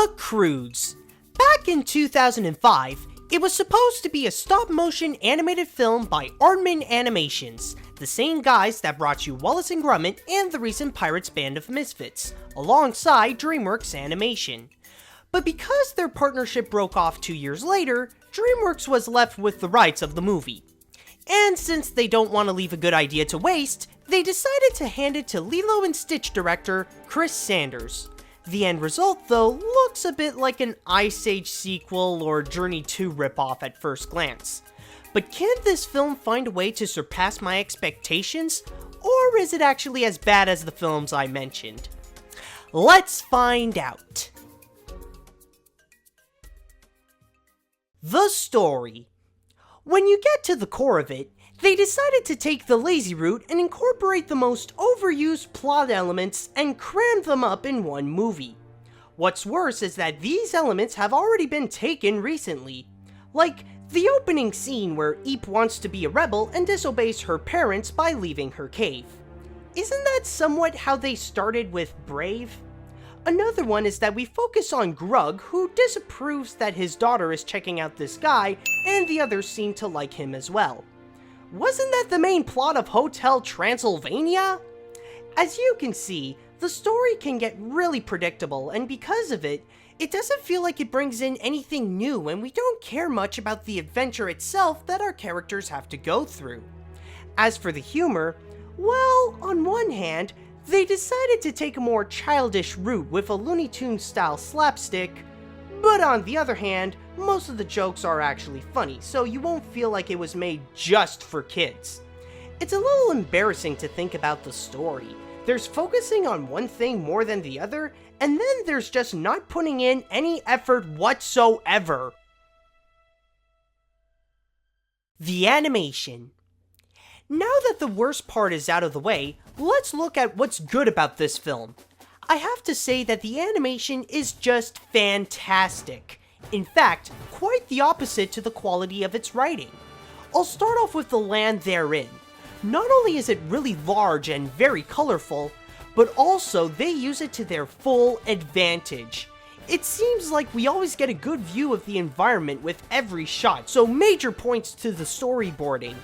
The Croods. Back in 2005, it was supposed to be a stop-motion animated film by Aardman Animations, the same guys that brought you Wallace and Gromit and the recent Pirates Band of Misfits, alongside DreamWorks Animation. But because their partnership broke off 2 years later, DreamWorks was left with the rights of the movie. And since they don't want to leave a good idea to waste, they decided to hand it to Lilo & Stitch director Chris Sanders. The end result, though, looks a bit like an Ice Age sequel or Journey 2 ripoff at first glance. But can this film find a way to surpass my expectations, or is it actually as bad as the films I mentioned? Let's find out. The story. When you get to the core of it, they decided to take the lazy route and incorporate the most overused plot elements and cram them up in one movie. What's worse is that these elements have already been taken recently. Like the opening scene where Eep wants to be a rebel and disobeys her parents by leaving her cave. Isn't that somewhat how they started with Brave? Another one is that we focus on Grug, who disapproves that his daughter is checking out this guy, and the others seem to like him as well. Wasn't that the main plot of Hotel Transylvania? As you can see, the story can get really predictable, and because of it, it doesn't feel like it brings in anything new, and we don't care much about the adventure itself that our characters have to go through. As for the humor, well, on one hand, they decided to take a more childish route with a Looney Tunes style slapstick, but on the other hand, most of the jokes are actually funny, so you won't feel like it was made just for kids. It's a little embarrassing to think about the story. There's focusing on one thing more than the other, and then there's just not putting in any effort whatsoever. The animation. Now that the worst part is out of the way, let's look at what's good about this film. I have to say that the animation is just fantastic. In fact, quite the opposite to the quality of its writing. I'll start off with the land they're in. Not only is it really large and very colorful, but also they use it to their full advantage. It seems like we always get a good view of the environment with every shot, so major points to the storyboarding.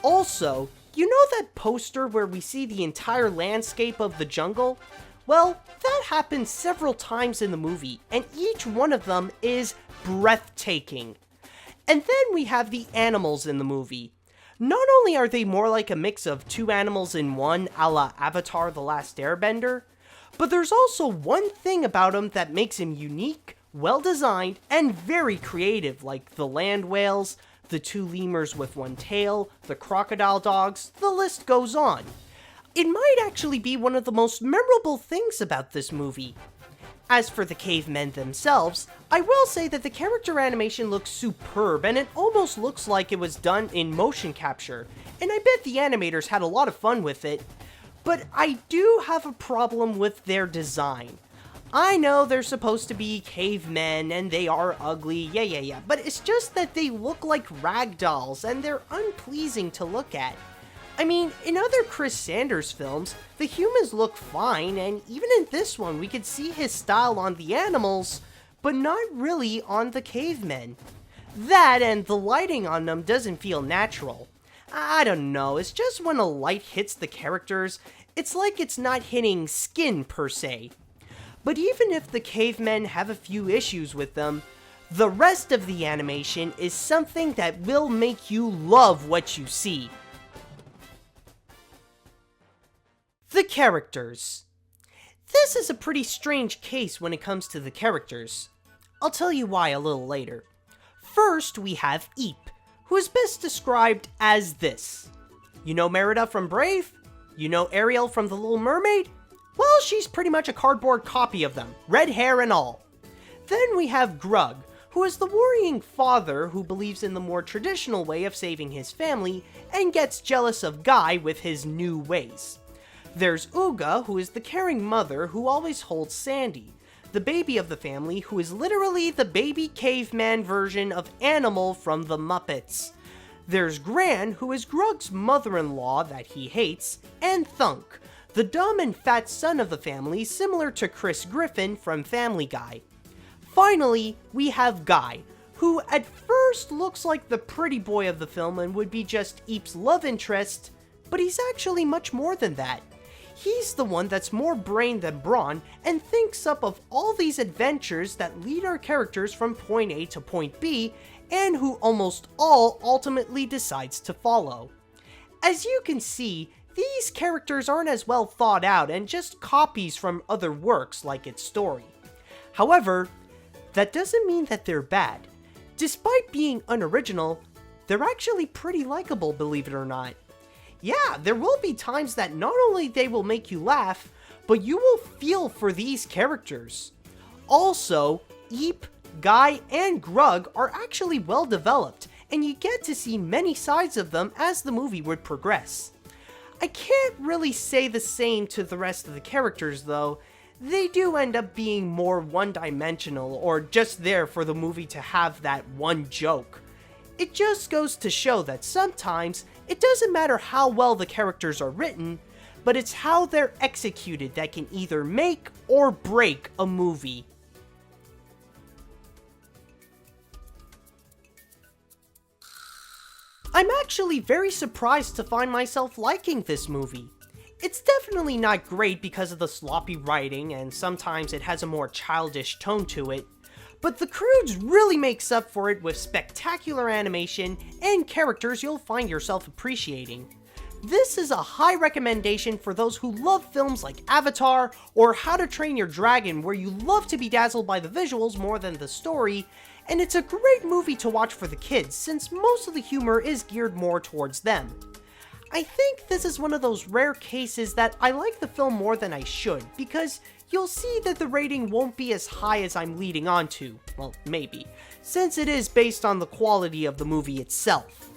Also, you know that poster where we see the entire landscape of the jungle? Well, that happens several times in the movie, and each one of them is breathtaking. And then we have the animals in the movie. Not only are they more like a mix of two animals in one, a la Avatar: The Last Airbender, but there's also one thing about him that makes him unique, well-designed, and very creative, like the land whales, the two lemurs with one tail, the crocodile dogs, the list goes on. It might actually be one of the most memorable things about this movie. As for the cavemen themselves, I will say that the character animation looks superb and it almost looks like it was done in motion capture, and I bet the animators had a lot of fun with it, but I do have a problem with their design. I know they're supposed to be cavemen and they are ugly, yeah, but it's just that they look like rag dolls and they're unpleasing to look at. I mean, in other Chris Sanders films, the humans look fine, and even in this one we could see his style on the animals, but not really on the cavemen. That and the lighting on them doesn't feel natural. I don't know, it's just when a light hits the characters, it's like it's not hitting skin per se. But even if the cavemen have a few issues with them, the rest of the animation is something that will make you love what you see. The characters. This is a pretty strange case when it comes to the characters. I'll tell you why a little later. First, we have Eep, who is best described as this. You know Merida from Brave? You know Ariel from The Little Mermaid? Well, she's pretty much a cardboard copy of them, red hair and all. Then we have Grug, who is the worrying father who believes in the more traditional way of saving his family and gets jealous of Guy with his new ways. There's Ooga, who is the caring mother who always holds Sandy, the baby of the family who is literally the baby caveman version of Animal from the Muppets. There's Gran, who is Grug's mother-in-law that he hates, and Thunk, the dumb and fat son of the family similar to Chris Griffin from Family Guy. Finally, we have Guy, who at first looks like the pretty boy of the film and would be just Eep's love interest, but he's actually much more than that. He's the one that's more brain than brawn and thinks up of all these adventures that lead our characters from point A to point B, and who almost all ultimately decides to follow. As you can see, these characters aren't as well thought out and just copies from other works like its story. However, that doesn't mean that they're bad. Despite being unoriginal, they're actually pretty likable, believe it or not. Yeah, there will be times that not only they will make you laugh, but you will feel for these characters. Also, Eep, Guy, and Grug are actually well developed, and you get to see many sides of them as the movie would progress. I can't really say the same to the rest of the characters though. They do end up being more one-dimensional or just there for the movie to have that one joke. It just goes to show that sometimes it doesn't matter how well the characters are written, but it's how they're executed that can either make or break a movie. I'm actually very surprised to find myself liking this movie. It's definitely not great because of the sloppy writing, and sometimes it has a more childish tone to it, but the Croods really makes up for it with spectacular animation and characters you'll find yourself appreciating. This is a high recommendation for those who love films like Avatar or How to Train Your Dragon, where you love to be dazzled by the visuals more than the story, and it's a great movie to watch for the kids since most of the humor is geared more towards them. I think this is one of those rare cases that I like the film more than I should, because you'll see that the rating won't be as high as I'm leading on to, well, maybe, since it is based on the quality of the movie itself.